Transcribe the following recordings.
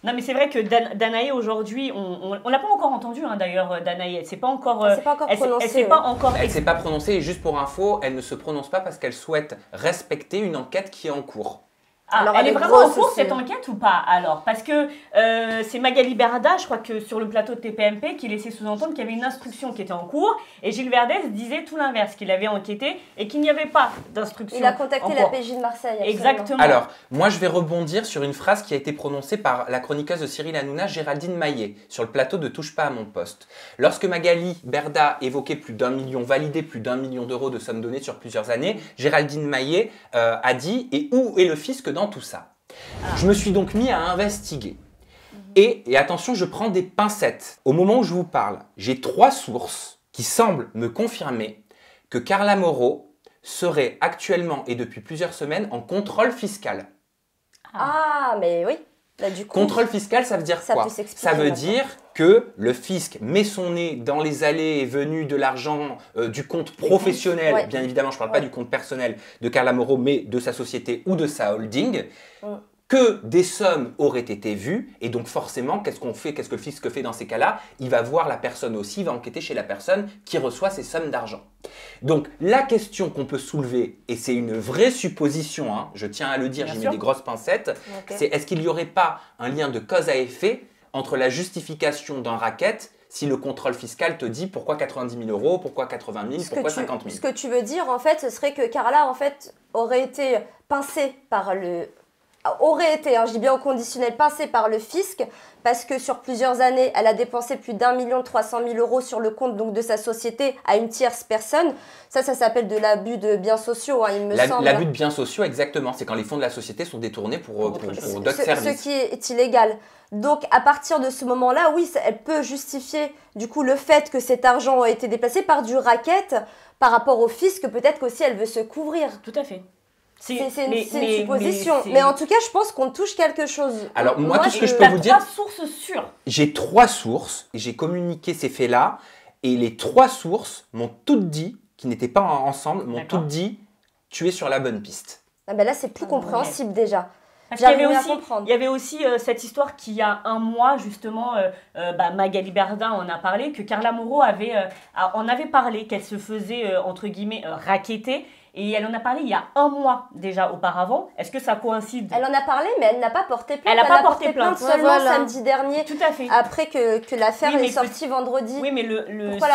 Non, mais c'est vrai que Danae, aujourd'hui, on l'a pas encore entendu, hein, d'ailleurs, Danae. C'est pas encore, elle s'est pas encore prononcée. Elle s'est pas encore. Elle s'est pas prononcée, et juste pour info, elle ne se prononce pas parce qu'elle souhaite respecter une enquête qui est en cours. Ah, Alors, elle est elle est vraiment en grosse cours aussi, cette hein. enquête ou pas alors? Parce que c'est Magali Berda, je crois que sur le plateau de TPMP, qui laissait sous-entendre qu'il y avait une instruction qui était en cours et Gilles Verdez disait tout l'inverse, qu'il avait enquêté et qu'il n'y avait pas d'instruction. Il a contacté la PJ de Marseille. Absolument. Exactement. Alors, moi je vais rebondir sur une phrase qui a été prononcée par la chroniqueuse de Cyril Hanouna, Géraldine Maillet, sur le plateau de Touche pas à mon poste. Lorsque Magali Berda évoquait plus d'1 million, validé plus d'1 million d'euros de sommes données sur plusieurs années, Géraldine Maillet a dit « Et où est le fisc dans tout ça ?» Je me suis donc mis à investiguer. Et attention, je prends des pincettes. Au moment où je vous parle, j'ai 3 sources qui semblent me confirmer que Carla Moreau serait actuellement et depuis plusieurs semaines en contrôle fiscal. Ah, mais oui. Là, du coup, Contrôle fiscal, ça veut dire ça quoi? peut s'expliquer Ça veut maintenant. dire que le fisc met son nez dans les allées et venues de l'argent du compte professionnel. Ouais. Bien évidemment, je ne parle pas du compte personnel de Carla Moreau, mais de sa société ou de sa holding. Que des sommes auraient été vues, et donc forcément, qu'est-ce qu'on fait, qu'est-ce que le fisc fait dans ces cas-là? Il va voir la personne aussi, il va enquêter chez la personne qui reçoit ces sommes d'argent. Donc la question qu'on peut soulever, et c'est une vraie supposition, hein, je tiens à le dire, Bien j'y mets sûr. des grosses pincettes, Ok. c'est est-ce qu'il n'y aurait pas un lien de cause à effet entre la justification d'un racket si le contrôle fiscal te dit pourquoi 90 000 euros, pourquoi 80 000, pourquoi 50 000? Ce que tu veux dire, en fait, ce serait que Carla, en fait, aurait été pincée par le... Aurait été, hein, je dis bien au conditionnel, pincée par le fisc, parce que sur plusieurs années, elle a dépensé plus d'1 300 000 euros sur le compte donc, de sa société à une tierce personne. Ça s'appelle de l'abus de biens sociaux, hein, il me semble. L'abus de biens sociaux, exactement. C'est quand les fonds de la société sont détournés pour d'autres services. Ce qui est illégal. Donc, à partir de ce moment-là, oui, elle peut justifier du coup le fait que cet argent a été déplacé par du racket par rapport au fisc. Peut-être qu'aussi elle veut se couvrir. Tout à fait. C'est une supposition. Mais en tout cas, je pense qu'on touche quelque chose. Alors, moi, tout ce que je peux T'as vous dire, 3 sources sûres. j'ai 3 sources, et j'ai communiqué ces faits-là, et les 3 sources m'ont toutes dit, qui n'étaient pas ensemble, m'ont toutes dit, tu es sur la bonne piste. Ah ben là, c'est plus compréhensible déjà. Parce qu'il y avait J'arrive à aussi, comprendre. il y avait aussi cette histoire qui, il y a un mois, justement, Magali Berda en a parlé, que Carla Moreau en avait parlé, qu'elle se faisait, entre guillemets, racketter. Et elle en a parlé il y a un mois déjà auparavant. Est-ce que ça coïncide? Elle en a parlé, mais elle n'a pas porté plainte. Elle n'a pas porté plainte. Seulement Ouais, voilà. samedi dernier, Tout à fait. après que l'affaire Oui, mais est sortie vendredi. Oui, mais Pourquoi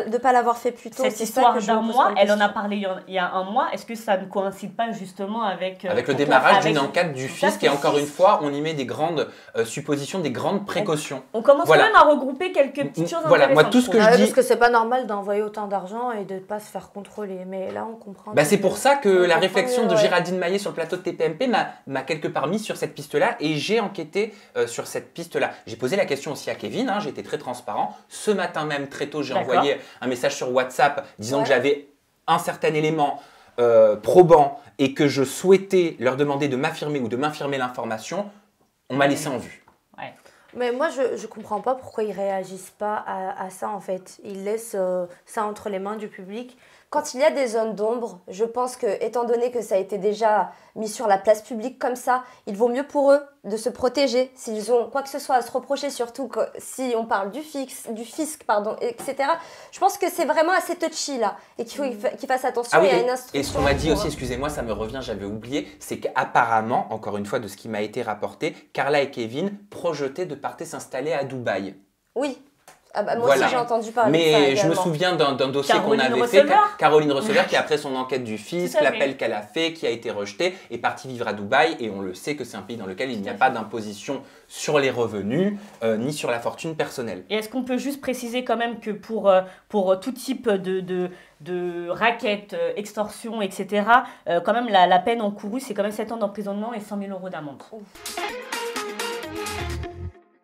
de ne pas l'avoir fait plus tôt? cette C'est ça histoire que je d'un me pose mois, comme elle en a question. parlé il y a un mois. Est-ce que ça ne coïncide pas justement avec Avec le démarrage avec- d'une enquête du fisc, et encore une fois, on y met des grandes suppositions, des grandes précautions. On commence Voilà. quand même à regrouper quelques petites choses Voilà, moi, intéressantes. tout ce que je je Ah ouais, dis- parce que c'est pas normal d'envoyer autant d'argent et de ne pas se faire contrôler. Mais là, on comprend. Bah, c'est pour ça que la comprend réflexion mieux, de ouais. Géraldine Maillet sur le plateau de TPMP m'a quelque part mis sur cette piste-là, et j'ai enquêté sur cette piste-là. J'ai posé la question aussi à Kevin, hein, j'ai été très transparent. Ce matin même, très tôt, j'ai D'accord. envoyé un message sur WhatsApp disant Ouais. que j'avais un certain élément probant et que je souhaitais leur demander de m'affirmer ou de m'infirmer l'information. On m'a laissé en vue. Mais moi, je comprends pas pourquoi ils réagissent pas à ça, en fait. Ils laissent ça entre les mains du public. Quand il y a des zones d'ombre, je pense que, étant donné que ça a été déjà mis sur la place publique comme ça, il vaut mieux pour eux de se protéger. S'ils ont quoi que ce soit à se reprocher, surtout si on parle du fisc, etc. Je pense que c'est vraiment assez touchy là, et qu'il faut qu'ils fassent attention. Ah oui, Il y a une et instruction. ce qu'on m'a dit pour- aussi, excusez-moi, ça me revient, j'avais oublié, c'est qu'apparemment, encore une fois, de ce qui m'a été rapporté, Carla et Kevin projetaient de partir s'installer à Dubaï. Oui. Ah bah, moi Voilà. aussi j'ai entendu parler de ça Mais je me également. souviens d'un dossier qu'on Caroline avait fait, Receveur. Caroline Receveur, qui après son enquête du fisc, Tout à fait. l'appel qu'elle a fait, qui a été rejeté, est partie vivre à Dubaï, et on le sait que c'est un pays dans lequel il n'y a pas d'imposition sur les revenus, ni sur la fortune personnelle. Et est-ce qu'on peut juste préciser quand même que pour tout type de racket, extorsion, etc., quand même la peine encourue, c'est quand même 7 ans d'emprisonnement et 100 000 euros d'amende. Ouf.